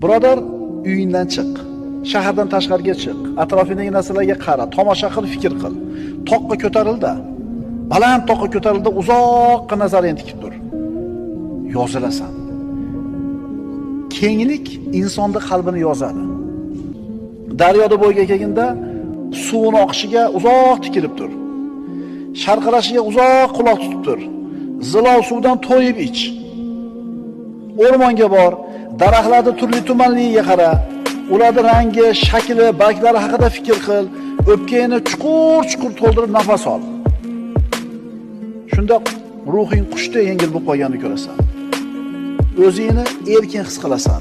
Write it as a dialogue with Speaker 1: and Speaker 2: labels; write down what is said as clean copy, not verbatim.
Speaker 1: Birodar, uyingdan chiq. Shahardan tashqariga chiq. Atrofingdagi narsalarga qara, tomosha qil, fikr qil. Toqqa ko'tarilda. Baland toqqa ko'tarilda uzoqqa nazaring tikib tur. Yozilasan. Kenglik insonning qalbini yozadi. Daryoda bo'yga kelganda suvning oqishiga uzoq tikilib tur. Sharqirashiga uzoq quloq tutib tur. Zilov suvdan to'yib ich. O'rmonga bor, daraxtlarning turli-tumanligiga qara. Ularning rangi, shakli, barglari haqida fikr qil. O'pkangni chuqur-chuqur to'ldirib nafas ol. Shunda ruhing qushdek yengil bo'lib qolganini ko'rasan. O'zingni erkin his qilasan.